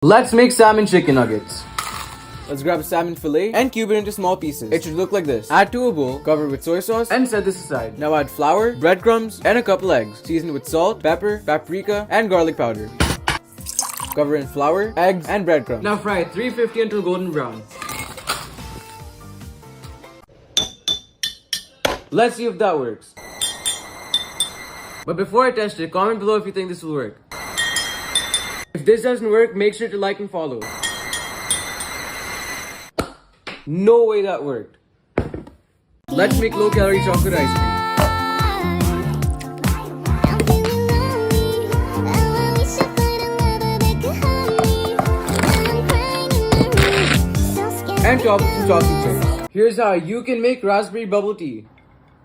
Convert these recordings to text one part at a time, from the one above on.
Let's make salmon chicken nuggets. Let's grab a salmon fillet and cube it into small pieces. It should look like this. Add to a bowl, cover with soy sauce, And set this aside. now add flour, breadcrumbs, and a couple eggs. Season with salt, pepper, paprika, and garlic powder. Cover in flour, eggs, and breadcrumbs. Now fry at 350 until golden brown. Let's see if that works. But before I test it, comment below if you think this will work. If this doesn't work, make sure to like and follow. No way that worked. Let's make low-calorie chocolate ice cream. And top with some chocolate chips. Here's how you can make raspberry bubble tea.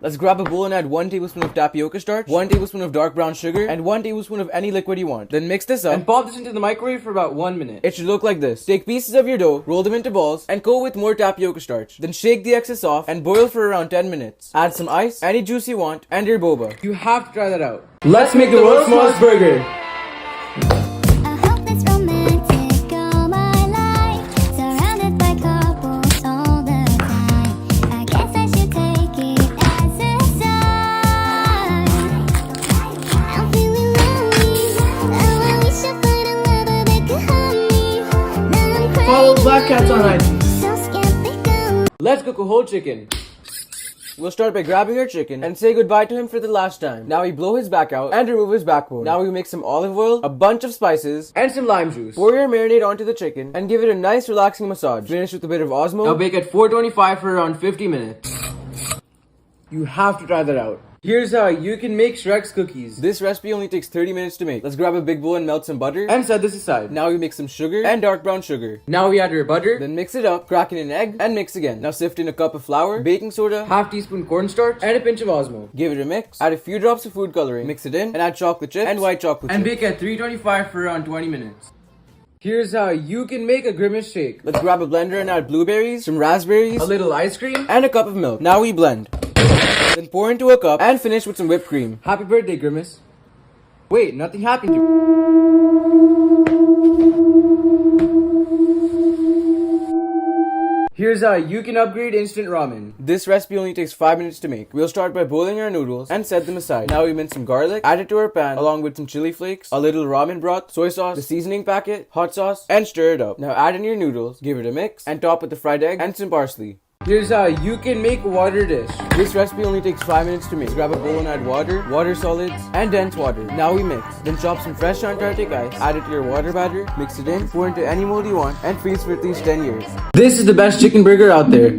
Let's grab a bowl and add 1 tablespoon of tapioca starch, 1 tablespoon of dark brown sugar, and 1 tablespoon of any liquid you want. Then mix this up And pop this into the microwave for about 1 minute. It should look like this. Take pieces of your dough, roll them into balls, and coat with more tapioca starch. Then shake the excess off and boil for around 10 minutes. Add some ice, any juice you want, and your boba. You have to try that out. Let's make the world's smallest burger. I hope it's romantic all my life, surrounded by couples all the time. I guess I should take it as a sign. I'm feeling lonely. Oh, I wish I find a lover that could hold me. Now I'm crying. Follow Black Cats on IG. So skeptical. Let's cook a whole chicken. We'll start by grabbing our chicken and say goodbye to him for the last time. Now we blow his back out and remove his backbone. Now we mix some olive oil, a bunch of spices, And some lime juice. pour your marinade onto the chicken, and give it a nice relaxing massage. Finish with a bit of Osmo. Now bake at 425 for around 50 minutes. You have to try that out. Here's how you can make Shrek's cookies. This recipe only takes 30 minutes to make. Let's grab a big bowl and melt some butter. And set this aside. Now we mix some sugar and dark brown sugar. Now we add our butter, Then mix it up, crack in an egg, and mix again. Now sift in a cup of flour, baking soda, half teaspoon cornstarch, and a pinch of Osmo. give it a mix, add a few drops of food coloring, mix it in, and add chocolate chips and white chocolate And chips. bake at 325 for around 20 minutes. Here's how you can make a grimace shake. Let's grab a blender and add blueberries, some raspberries, A little ice cream. and a cup of milk. Now we blend. Then pour into a cup and finish with some whipped cream. Happy birthday, Grimace. Wait, nothing happened to Here's how you can upgrade instant ramen. This recipe only takes 5 minutes to make. We'll start by boiling our noodles and set them aside. Now we mince some garlic, add it to our pan along with some chili flakes, a little ramen broth, soy sauce, the seasoning packet, hot sauce, and stir it up. Now add in your noodles, give it a mix, and top with the fried egg and some parsley. Here's how you can make a water dish. This recipe only takes 5 minutes to make. Grab a bowl and add water, water solids, and dense water. Now we mix. Then chop some fresh Antarctic ice, add it to your water batter, mix it in, pour into any mold you want, and freeze for at least 10 years. This is the best chicken burger out there.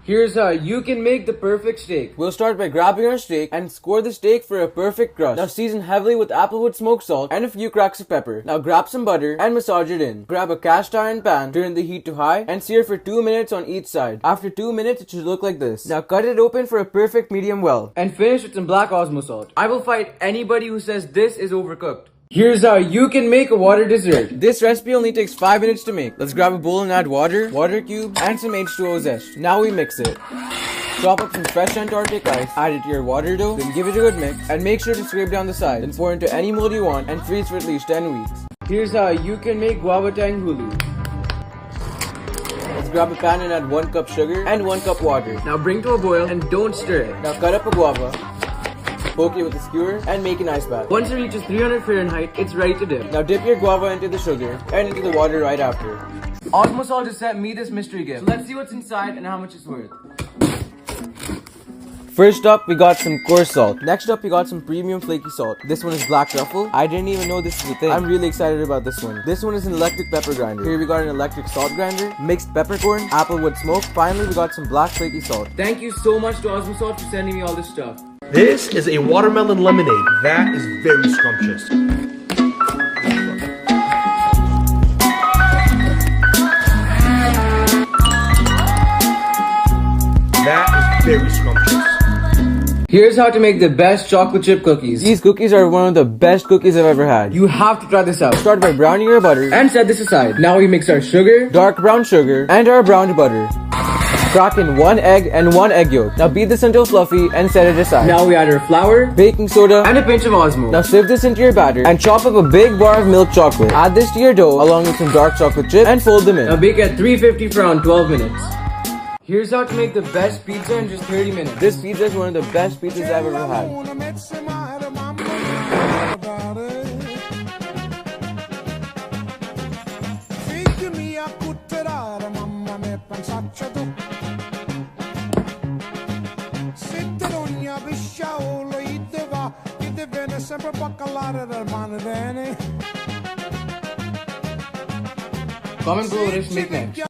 Here's how you can make the perfect steak. We'll start by grabbing our steak and score the steak for a perfect crust. Now season heavily with applewood smoked salt and a few cracks of pepper. Now grab some butter and massage it in. Grab a cast iron pan, turn the heat to high, and sear for 2 minutes on each side. After 2 minutes, it should look like this. Now cut it open for a perfect medium well. And finish with some black Osmo salt. I will fight anybody who says this is overcooked. Here's how you can make a water dessert. This recipe only takes 5 minutes to make. Let's grab a bowl and add water, water cubes, and some H2O zest. Now we mix it. Chop up some fresh Antarctic ice, add it to your water dough, then give it a good mix, and make sure to scrape down the side. Then pour into any mold you want and freeze for at least 10 weeks. Here's how you can make guava tang hulu. Let's grab a pan and add 1 cup sugar and 1 cup water. Now bring to a boil and don't stir it. Now cut up a guava, poke it with a skewer, and make an ice bath. Once it reaches 300 Fahrenheit, it's ready to dip. Now dip your guava into the sugar and into the water right after. Osmo Salt just sent me this mystery gift. So let's see what's inside and how much it's worth. First up, we got some coarse salt. Next up, we got some premium flaky salt. This one is black truffle. I didn't even know this was a thing. I'm really excited about this one. This one is an electric pepper grinder. Here we got an electric salt grinder, mixed peppercorn, applewood smoke. Finally, we got some black flaky salt. Thank you so much to Osmo Salt for sending me all this stuff. This is a watermelon lemonade. That is very scrumptious. That is very scrumptious. Here's how to make the best chocolate chip cookies. These cookies are one of the best cookies I've ever had. You have to try this out. Start by browning your butter And set this aside. Now we mix our sugar, dark brown sugar, and our browned butter. Crack in 1 egg and 1 egg yolk. Now beat this until fluffy and set it aside. Now we add our flour, Baking soda, and a pinch of Osmo. now sieve this into your batter and chop up a big bar of milk chocolate. Add this to your dough along with some dark chocolate chips and fold them Now in. bake at 350 for around 12 minutes. Here's how to make the best pizza in just 30 minutes. This pizza is one of the best pizzas I've ever had. Comment below what I should make next.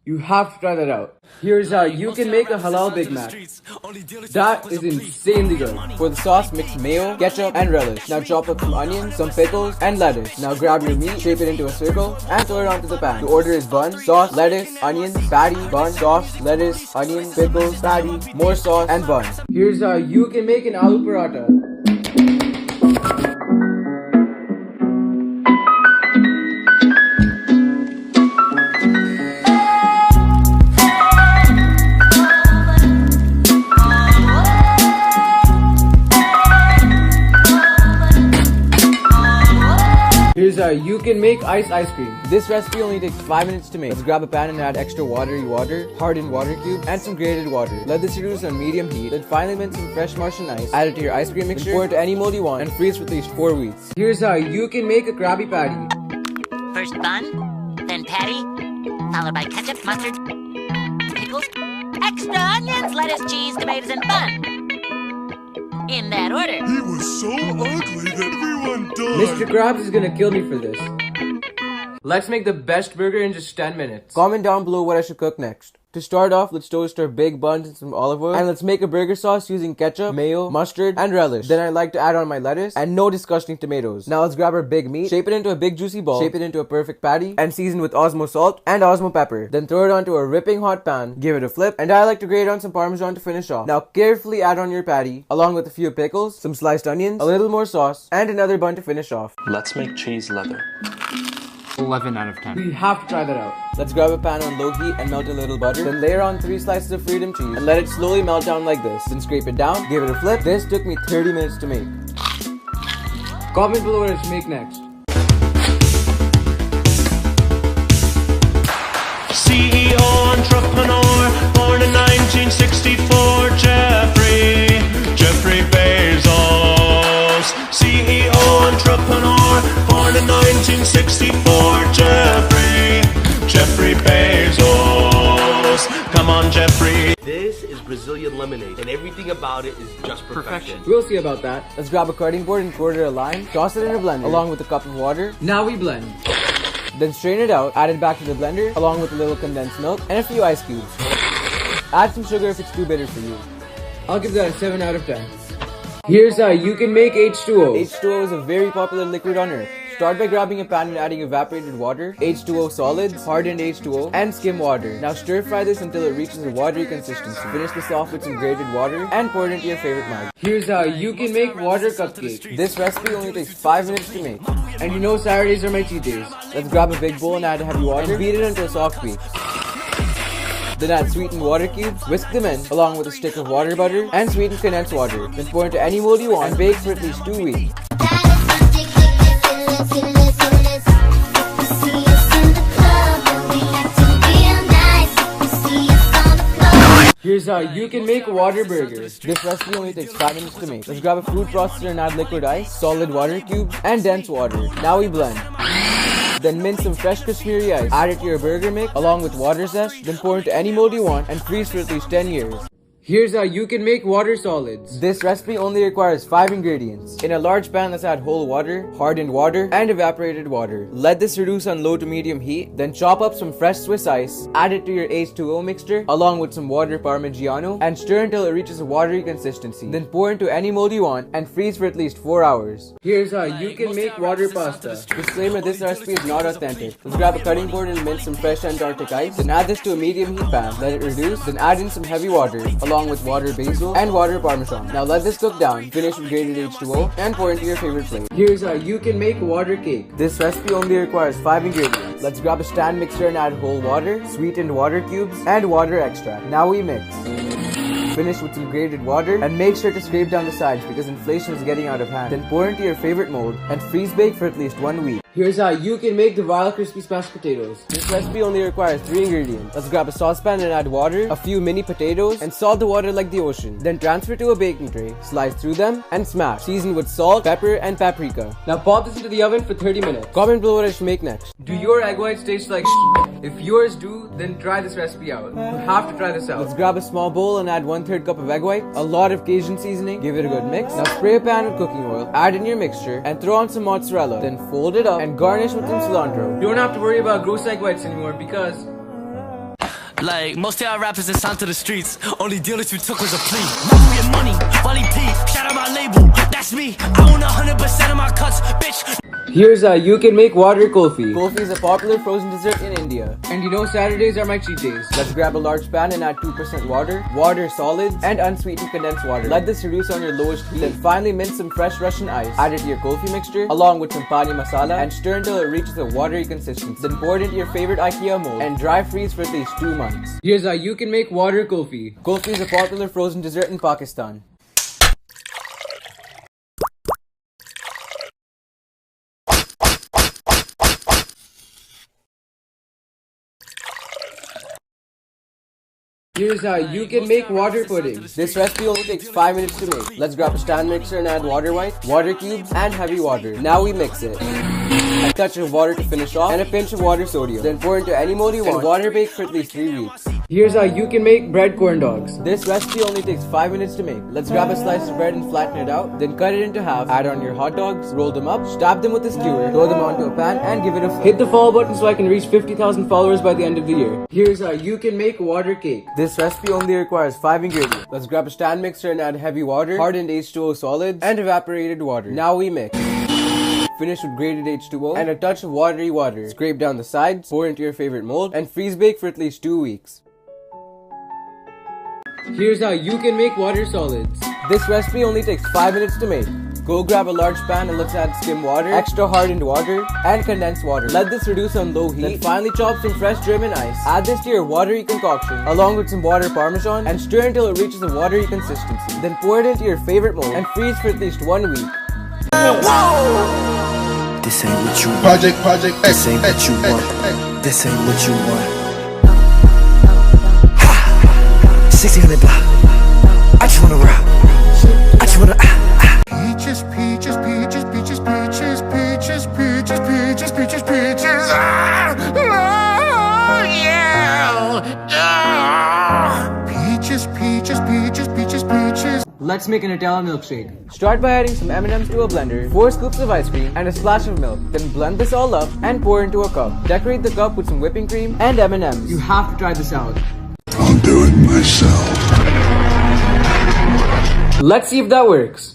You have to try that out. Here's how you can make a halal Big Mac. That is insanely good. For the sauce, mix mayo, ketchup, and relish. Now chop up some onions, some pickles, and lettuce. Now grab your meat, shape it into a circle, and throw it onto the pan. The order is bun, sauce, lettuce, onions, patty, bun, sauce, lettuce, onions, pickles, patty, more sauce, and bun. Here's how you can make an aloo paratha. Here's how you can make ice cream. This recipe only takes 5 minutes to make. Let's grab a pan and add extra watery water, hardened water cubes, and some grated water. Let this reduce on medium heat. Then finally mince some fresh Martian ice. Add it to your ice cream mixture, pour it to any mold you want, and freeze for at least 4 weeks. Here's how you can make a Krabby Patty. First bun, then patty, followed by ketchup, mustard, pickles, extra onions, lettuce, cheese, tomatoes, and bun. In that order. He was so ugly that everyone died. Mr. Krabs is gonna kill me for this. Let's make the best burger in just 10 minutes. Comment down below what I should cook next. To start off, let's toast our big buns in some olive oil. And let's make a burger sauce using ketchup, mayo, mustard, and relish. Then I like to add on my lettuce and no disgusting tomatoes. Now let's grab our big meat, shape it into a big juicy ball, shape it into a perfect patty, and season with Osmo salt and Osmo pepper. Then throw it onto a ripping hot pan, give it a flip, and I like to grate on some Parmesan to finish off. Now carefully add on your patty, along with a few pickles, some sliced onions, a little more sauce, and another bun to finish off. Let's make cheese leather. 11 out of 10. We have to try that out. Let's grab a pan on low heat and melt a little butter. Then layer on 3 slices of freedom cheese and let it slowly melt down like this. Then scrape it down, give it a flip. This took me 30 minutes to make. Comment below what I should make next. CEO entrepreneur, born in 1964, Jeffrey Bezos. CEO entrepreneur, born in 1964, Jeffrey Bezos. Come on, Jeffrey. This is Brazilian lemonade, and everything about it is just perfection. We'll see about that. Let's grab a cutting board and quarter a lime. Toss it in a blender along with a cup of water. Now we blend. Then strain it out, add it back to the blender along with a little condensed milk and a few ice cubes. Add some sugar if it's too bitter for you. I'll give that a 7 out of 10. Here's how you can make H2O. H2O is a very popular liquid on earth. Start by grabbing a pan and adding evaporated water, H2O solids, hardened H2O, and skim water. Now stir fry this until it reaches a watery consistency. Finish this off with some grated water and pour it into your favorite mug. Here's how you can make water cupcake. This recipe only takes 5 minutes to make. And you know Saturdays are my cheat days. Let's grab a big bowl and add heavy water and beat it until soft peaks. Then add sweetened water cubes, whisk them in, along with a stick of water butter and sweetened condensed water. Then pour into any mold you want and bake for at least 2 weeks. Here's how you can make water burgers. This recipe only takes 5 minutes to make. Let's grab a food processor and add liquid ice, solid water cubes, and dense water. Now we blend. Then mince some fresh Kashmiri ice. Add it to your burger mix along with water zest. Then pour into any mold you want and freeze for at least 10 years. Here's how you can make water solids. This recipe only requires 5 ingredients. In a large pan, let's add whole water, hardened water, and evaporated water. Let this reduce on low to medium heat. Then chop up some fresh Swiss ice, add it to your H2O mixture along with some water Parmigiano, and stir until it reaches a watery consistency. Then pour into any mold you want and freeze for at least 4 hours. Here's how you can make water pasta. Disclaimer, this recipe is not authentic. Let's grab a cutting board and mince some fresh Antarctic ice. Then add this to a medium heat pan. Let it reduce. Then add in some heavy water along with water basil and water Parmesan. Now let this cook down. Finish with grated H2O and pour into your favorite plate. Here's how you can make water cake. This recipe only requires 5 ingredients. Let's grab a stand mixer and add whole water, sweetened water cubes, and water extract. Now we mix. Finish with some grated water and make sure to scrape down the sides because inflation is getting out of hand. Then pour into your favorite mold and freeze bake for at least 1 week. Here's how you can make the vile crispy smashed potatoes. This recipe only requires 3 ingredients. Let's grab a saucepan and add water, a few mini potatoes, and salt the water like the ocean. Then transfer to a baking tray, slice through them, and smash. Season with salt, pepper, and paprika. Now pop this into the oven for 30 minutes. Comment below what I should make next. Do your egg whites taste like If yours do, then try this recipe out. You have to try this out. Let's grab a small bowl and add 1/3 cup of egg white, a lot of Cajun seasoning, give it a good mix. Now spray a pan with cooking oil, add in your mixture, and throw on some mozzarella. Then fold it up and garnish with some cilantro. You don't have to worry about gross egg whites anymore because like, most of our rappers that signed to the streets, only dealers we took was a plea. Movie and money, Wally P, shout out my label, that's me. I own 100% of my cuts, bitch. here's how you can make water kulfi. Kulfi is a popular frozen dessert in India. And you know Saturdays are my cheat days. Let's grab a large pan and add 2% water, water solids, and unsweetened condensed water. Let this reduce on your lowest heat. Then finally mince some fresh Russian ice. Add it to your kulfi mixture along with some pani masala and stir until it reaches a watery consistency. Then pour it into your favorite IKEA mold and dry freeze for at least 2 months. Here's how you can make water kulfi. Kulfi is a popular frozen dessert in Pakistan. Here's how you can make water pudding. This recipe only takes 5 minutes to make. Let's grab a stand mixer and add water white, water cubes, and heavy water. Now we mix it. A touch of water to finish off, and a pinch of water sodium. Then pour into any mold you want and water bake for at least 3 weeks. Here's how you can make bread corn dogs. This recipe only takes 5 minutes to make. Let's grab a slice of bread and flatten it out, then cut it into half, add on your hot dogs, roll them up, stab them with a skewer, throw them onto a pan, and give it a flip. Hit the follow button so I can reach 50,000 followers by the end of the year. Here's how you can make water cake. This recipe only requires 5 ingredients. Let's grab a stand mixer and add heavy water, hardened H2O solids, and evaporated water. Now we mix. Finish with grated H2O and a touch of watery water. Scrape down the sides, pour into your favorite mold, and freeze bake for at least 2 weeks. Here's how you can make water solids. This recipe only takes 5 minutes to make. Go grab a large pan and let's add skim water, extra hardened water, and condensed water. Let this reduce on low heat. Then finally chop some fresh German ice. Add this to your watery concoction along with some water Parmesan and stir until it reaches a watery consistency. Then pour it into your favorite mold and freeze for at least 1 week. This ain't what you want. Project This ain't what you want. This ain't what you want. 1600 block. I just wanna rock. I just wanna Peaches, peaches, peaches, peaches, peaches, peaches, peaches, peaches, peaches, peaches. Ah! Oh, yeah! Peaches, peaches, peaches, peaches, peaches. Let's make an Italian milkshake. Start by adding some M&Ms to a blender, 4 scoops of ice cream, and a splash of milk. Then blend this all up and pour into a cup. Decorate the cup with some whipping cream and M&Ms. You have to try this out. I'll do it myself. Let's see if that works.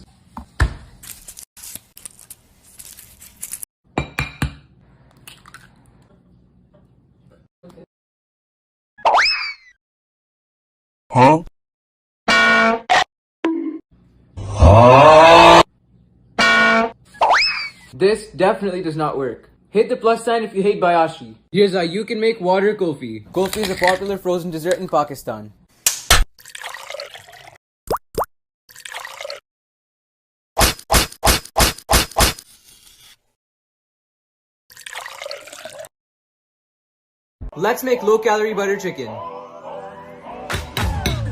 Huh? This definitely does not work. Hit the plus sign if you hate Bayashi. Here's how you can make water kulfi. Kulfi is a popular frozen dessert in Pakistan. Let's make low-calorie butter chicken.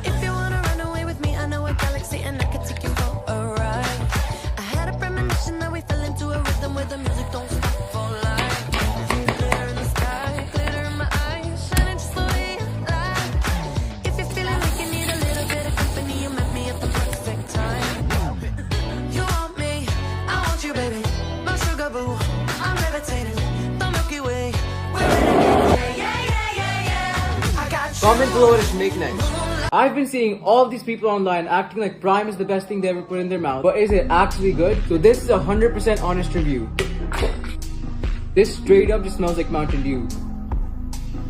If you wanna run away with me, I know a galaxy and I can take you for a ride. I had a premonition that we fell into a rhythm where the music don't stop for life. Glitter in the sky, glitter in my eyes, shining just the way you like. If you're feeling like you need a little bit of Comment below what I should make next. I've been seeing all these people online acting like Prime is the best thing they ever put in their mouth, but is it actually good? So this is a 100% honest review. This straight up just smells like Mountain Dew.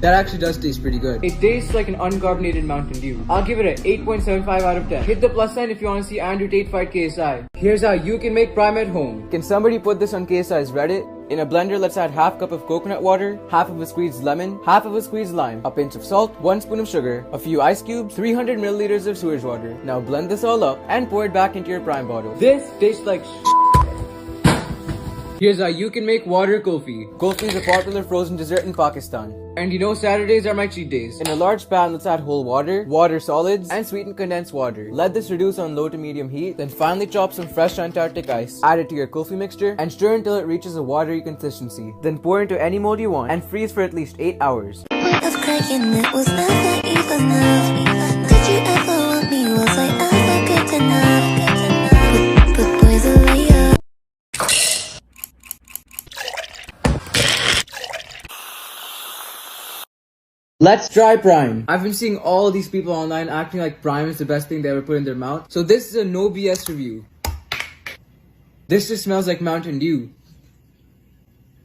That actually does taste pretty good. It tastes like an uncarbonated Mountain Dew. I'll give it an 8.75 out of 10. Hit the plus sign if you want to see Andrew Tate fight KSI. Here's how you can make Prime at home. Can somebody put this on KSI's Reddit? In a blender, let's add half cup of coconut water, half of a squeezed lemon, half of a squeezed lime, a pinch of salt, 1 spoon of sugar, a few ice cubes, 300 milliliters of sewage water. Now blend this all up and pour it back into your Prime bottle. This tastes like Here's how you can make water kulfi. Kulfi is a popular frozen dessert in Pakistan. And you know Saturdays are my cheat days. In a large pan, let's add whole water, water solids, and sweetened condensed water. Let this reduce on low to medium heat, then finally chop some fresh Antarctic ice. Add it to your kulfi mixture and stir until it reaches a watery consistency. Then pour into any mold you want and freeze for at least 8 hours. Point of cracking, it was never even enough. Did you ever want me? Was I ever good enough? But boys are way up. Let's try Prime. I've been seeing all these people online acting like Prime is the best thing they ever put in their mouth. So this is a no BS review. This just smells like Mountain Dew.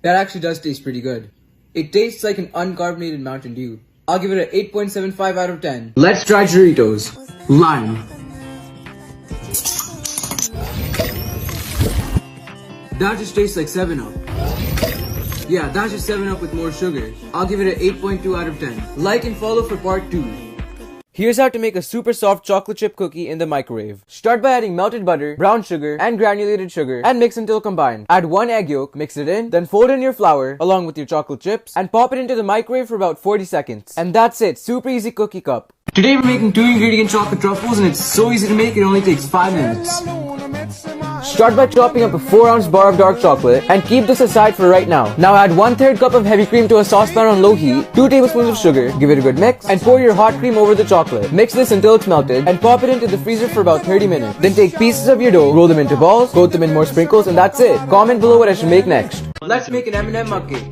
That actually does taste pretty good. It tastes like an uncarbonated Mountain Dew. I'll give it an 8.75 out of 10. Let's try Doritos. Lime. That just tastes like 7-Up. Yeah, that's just 7-Up with more sugar. I'll give it an 8.2 out of 10. Like and follow for part 2. Here's how to make a super soft chocolate chip cookie in the microwave. Start by adding melted butter, brown sugar, and granulated sugar, and mix until combined. Add 1 egg yolk, mix it in, then fold in your flour, along with your chocolate chips, and pop it into the microwave for about 40 seconds. And that's it, super easy cookie cup. Today we're making 2-ingredient chocolate truffles and it's so easy to make, it only takes 5 minutes. Start by chopping up a 4-ounce bar of dark chocolate and keep this aside for right now. Now add 1/3 cup of heavy cream to a saucepan on low heat, 2 tablespoons of sugar, give it a good mix, and pour your hot cream over the chocolate. Mix this until it's melted and pop it into the freezer for about 30 minutes. Then take pieces of your dough, roll them into balls, coat them in more sprinkles, and that's it. Comment below what I should make next. Let's make an M&M mug cake.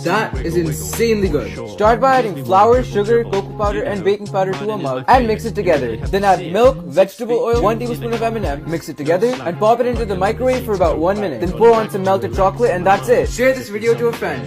That is insanely good. Start by adding flour, sugar, cocoa powder, and baking powder to a mug and mix it together. Then add milk, vegetable oil, 1 tablespoon of M&M, mix it together, and pop it into the microwave for about 1 minute. Then pour on some melted chocolate and that's it. Share this video to a friend.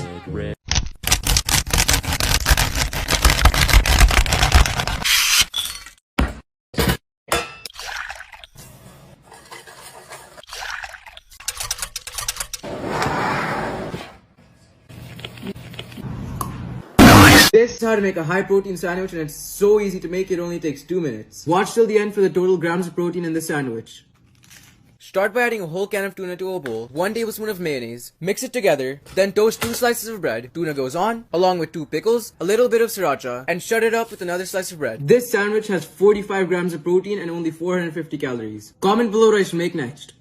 This is how to make a high protein sandwich and it's so easy to make, it only takes 2 minutes. Watch till the end for the total grams of protein in the sandwich. Start by adding a whole can of tuna to a bowl, 1 tablespoon of mayonnaise, mix it together, then toast 2 slices of bread, tuna goes on, along with 2 pickles, a little bit of sriracha, and shut it up with another slice of bread. This sandwich has 45 grams of protein and only 450 calories. Comment below what I should make next.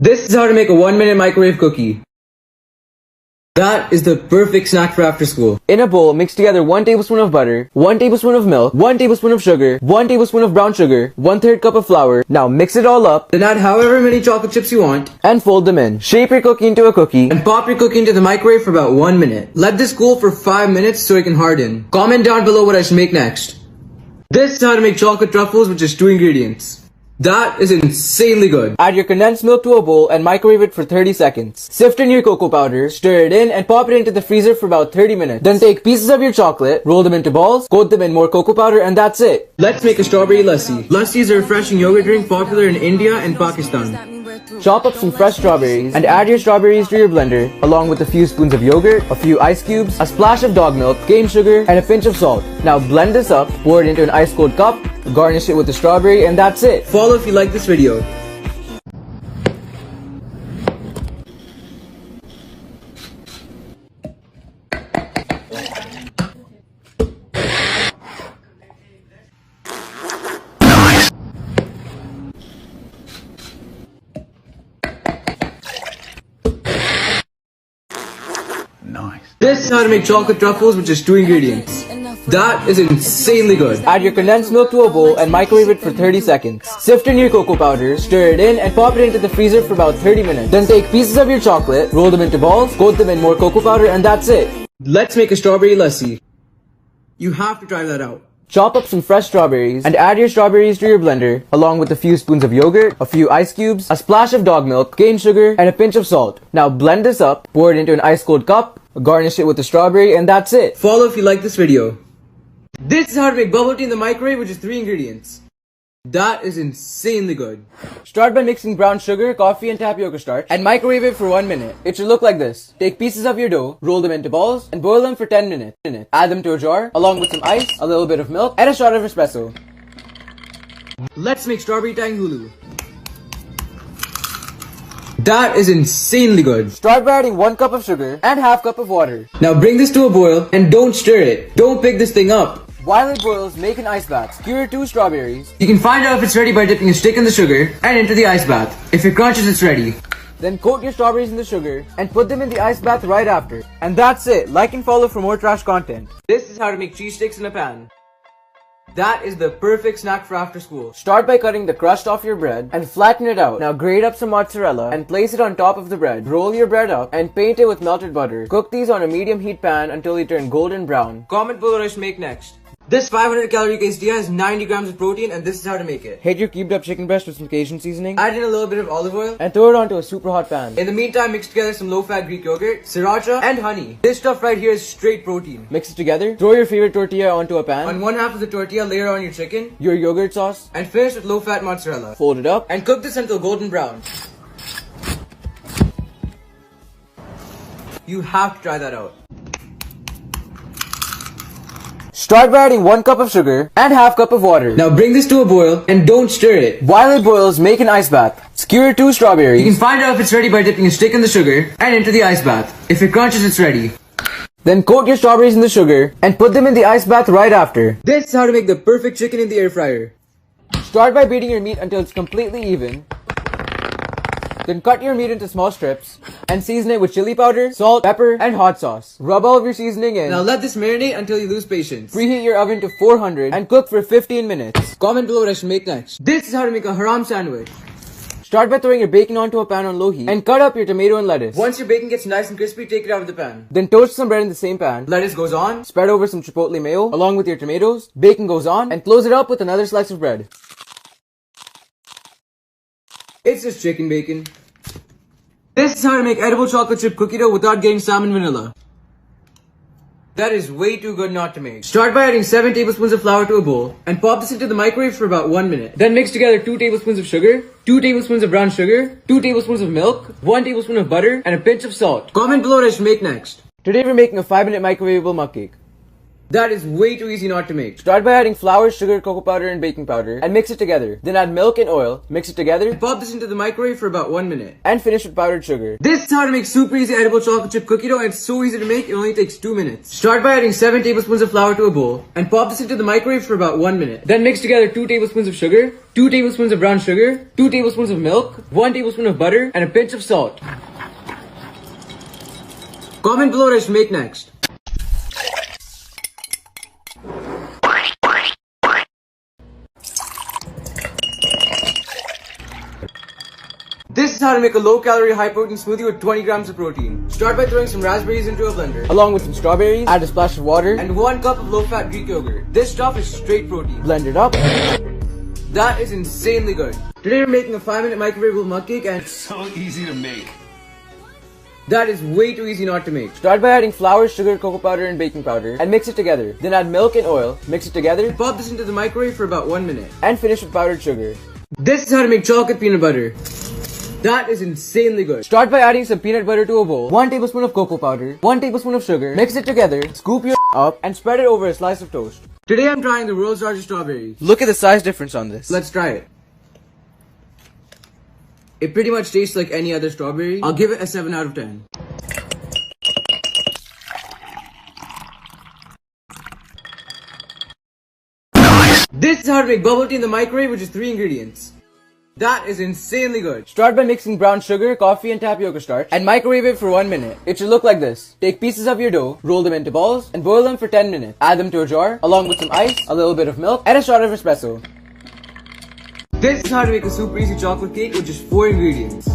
This is how to make a 1-minute microwave cookie. That is the perfect snack for after school. In a bowl, mix together 1 tablespoon of butter, 1 tablespoon of milk, 1 tablespoon of sugar, 1 tablespoon of brown sugar, 1/3 cup of flour. Now mix it all up, Then add however many chocolate chips you want and fold them in. Shape your cookie into a cookie and pop your cookie into the microwave for about 1 minute. Let this cool for 5 minutes so it can harden. Comment down below what I should make next. This is how to make chocolate truffles with just 2 ingredients. That is insanely good. Add your condensed milk to a bowl and microwave it for 30 seconds. Sift in your cocoa powder, stir it in, and pop it into the freezer for about 30 minutes. Then take pieces of your chocolate, roll them into balls, coat them in more cocoa powder, and that's it. Let's make a strawberry lassi. Lassi is a refreshing yogurt drink popular in India and Pakistan. Chop up some fresh strawberries and add your strawberries to your blender, along with a few spoons of yogurt, a few ice cubes, a splash of dog milk, cane sugar, and a pinch of salt. Now blend this up, pour it into an ice cold cup, garnish it with the strawberry, and that's it. Follow if you like this video. This This is how to make chocolate truffles with just 2 ingredients. That is insanely good. Add your condensed milk to a bowl and microwave it for 30 seconds. Sift in your cocoa powder, stir it in, and pop it into the freezer for about 30 minutes. Then take pieces of your chocolate, roll them into balls, coat them in more cocoa powder, and that's it. Let's make a strawberry lassi. You have to try that out. Chop up some fresh strawberries and add your strawberries to your blender along with a few spoons of yogurt, a few ice cubes, a splash of dog milk, cane sugar, and a pinch of salt. Now blend this up, pour it into an ice cold cup, garnish it with the strawberry, and that's it. Follow if you like this video. This is how to make bubble tea in the microwave with just 3 ingredients. That is insanely good. Start by mixing brown sugar, coffee, and tapioca starch and microwave it for 1 minute. It should look like this. Take pieces of your dough, roll them into balls, and boil them for 10 minutes. Add them to a jar, along with some ice, a little bit of milk, and a shot of espresso. Let's make strawberry tang hulu. That is insanely good. Start by adding 1 cup of sugar and half cup of water. Now bring this to a boil and don't stir it. Don't pick this thing up. While it boils, make an ice bath. Skewer 2 strawberries. You can find out if it's ready by dipping a stick in the sugar and into the ice bath. If it crunches, it's ready. Then coat your strawberries in the sugar and put them in the ice bath right after. And that's it. Like and follow for more trash content. This is how to make cheese sticks in a pan. That is the perfect snack for after school. Start by cutting the crust off your bread and flatten it out. Now grate up some mozzarella and place it on top of the bread. Roll your bread up and paint it with melted butter. Cook these on a medium heat pan until they turn golden brown. Comment below what I should make next. This 500 calorie quesadilla has 90 grams of protein and this is how to make it. Heat your cubed up chicken breast with some Cajun seasoning. Add in a little bit of olive oil. And throw it onto a super hot pan. In the meantime, mix together some low-fat Greek yogurt, sriracha, and honey. This stuff right here is straight protein. Mix it together. Throw your favorite tortilla onto a pan. On one half of the tortilla, layer on your chicken, your yogurt sauce, and finish with low-fat mozzarella. Fold it up. And cook this until golden brown. You have to try that out. Start by adding 1 cup of sugar and half cup of water. Now bring this to a boil and don't stir it. While it boils, make an ice bath. Skewer 2 strawberries. You can find out if it's ready by dipping a stick in the sugar and into the ice bath. If it crunches, it's ready. Then coat your strawberries in the sugar and put them in the ice bath right after. This is how to make the perfect chicken in the air fryer. Start by beating your meat until it's completely even. Then cut your meat into small strips and season it with chili powder, salt, pepper, and hot sauce. Rub all of your seasoning in. Now let this marinate until you lose patience. Preheat your oven to 400 and cook for 15 minutes. Comment below what I should make next. This is how to make a haram sandwich. Start by throwing your bacon onto a pan on low heat and cut up your tomato and lettuce. Once your bacon gets nice and crispy, take it out of the pan. Then toast some bread in the same pan. Lettuce goes on. Spread over some chipotle mayo along with your tomatoes. Bacon goes on and close it up with another slice of bread. It's just chicken bacon. This is how to make edible chocolate chip cookie dough without getting salmon vanilla. That is way too good not to make. Start by adding 7 tablespoons of flour to a bowl and pop this into the microwave for about 1 minute. Then mix together 2 tablespoons of sugar, 2 tablespoons of brown sugar, 2 tablespoons of milk, 1 tablespoon of butter, and a pinch of salt. Comment below what I should make next. Today we're making a 5-minute microwavable mug cake. That is way too easy not to make. Start by adding flour, sugar, cocoa powder, and baking powder and mix it together. Then add milk and oil, mix it together, And pop this into the microwave for about 1 minute. and finish with powdered sugar. This is how to make super easy edible chocolate chip cookie dough and it's so easy to make, it only takes 2 minutes. Start by adding 7 tablespoons of flour to a bowl and pop this into the microwave for about 1 minute. Then mix together 2 tablespoons of sugar, 2 tablespoons of brown sugar, 2 tablespoons of milk, 1 tablespoon of butter, and a pinch of salt. Comment below what I should make next. This is how to make a low-calorie, high-protein smoothie with 20 grams of protein. Start by throwing some raspberries into a blender. Along with some strawberries, add a splash of water, And 1 cup of low-fat Greek yogurt. This stuff is straight protein. blend it up. That is insanely good. Today we're making a 5-minute microwavable mug cake and So easy to make. that is way too easy not to make. Start by adding flour, sugar, cocoa powder, and baking powder and mix it together. Then add milk and oil, mix it together, Pop this into the microwave for about 1 minute. and finish with powdered sugar. This is how to make chocolate peanut butter. That is insanely good. Start by adding some peanut butter to a bowl, 1 tablespoon of cocoa powder, 1 tablespoon of sugar, mix it together, scoop your up, and spread it over a slice of toast. Today I'm trying the world's largest strawberry. Look at the size difference on this. Let's try it. It pretty much tastes like any other strawberry. I'll give it a 7 out of 10. This is how to make bubble tea in the microwave with just 3 ingredients. That is insanely good. Start by mixing brown sugar, coffee, and tapioca starch and microwave it for 1 minute. It should look like this. Take pieces of your dough, roll them into balls, and boil them for 10 minutes. Add them to a jar, along with some ice, a little bit of milk, and a shot of espresso. This is how to make a super easy chocolate cake with just 4 ingredients.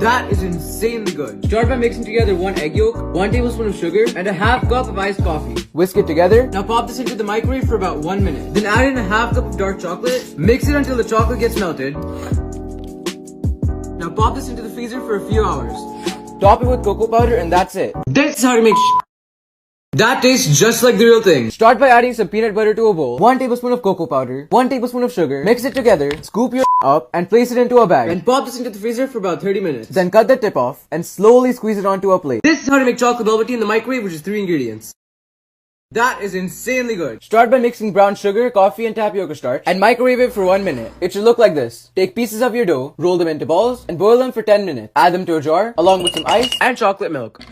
That is insanely good. Start by mixing together 1 egg yolk, 1 tablespoon of sugar, and a half cup of iced coffee. Whisk it together. Now pop this into the microwave for about 1 minute. Then add in a half cup of dark chocolate. Mix it until the chocolate gets melted. Now pop this into the freezer for a few hours. Top it with cocoa powder and that's it. This is how to make that tastes just like the real thing. Start by adding some peanut butter to a bowl, 1 tablespoon of cocoa powder, 1 tablespoon of sugar, mix it together, scoop your up and place it into a bag. And pop this into the freezer for about 30 minutes. Then cut the tip off and slowly squeeze it onto a plate. This is how to make chocolate velvet tea in the microwave, which is 3 ingredients. That is insanely good. Start by mixing brown sugar, coffee, and tapioca starch and microwave it for 1 minute. It should look like this. Take pieces of your dough, roll them into balls, and boil them for 10 minutes. Add them to a jar, along with some ice and chocolate milk.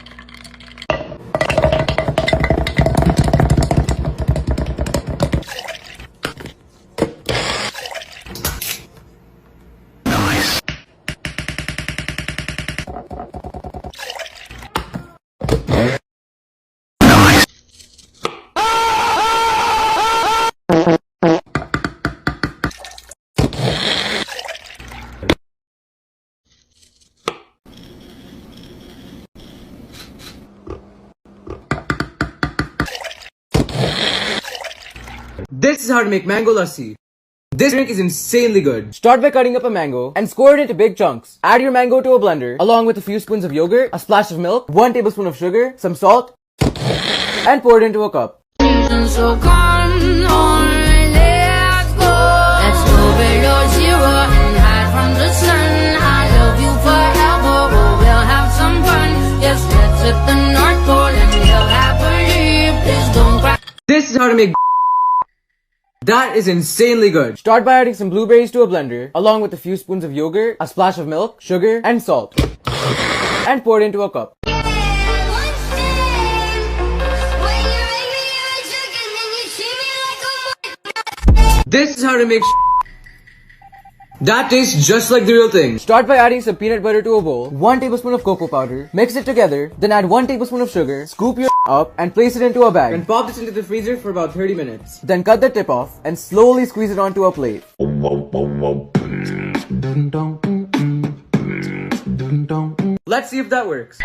This is how to make mango lassi. This drink is insanely good. Start by cutting up a mango and score it into big chunks. Add your mango to a blender along with a few spoons of yogurt, a splash of milk, 1 tablespoon of sugar, some salt, and pour it into a cup. So come on, let's go. Let's go below zero and hide from the sun. I love you forever, oh, we'll have some fun. Yes, let's hit the North Pole and live happily. Please don't cry. This is how to make that is insanely good. Start by adding some blueberries to a blender along with a few spoons of yogurt, a splash of milk, sugar, and salt, and pour it into a cup. This is how to make that tastes just like the real thing. Start by adding some peanut butter to a bowl, 1 tablespoon of cocoa powder, mix it together, then add 1 tablespoon of sugar, scoop your up and place it into a bag. And pop this into the freezer for about 30 minutes. Then cut the tip off and slowly squeeze it onto a plate. Let's see if that works.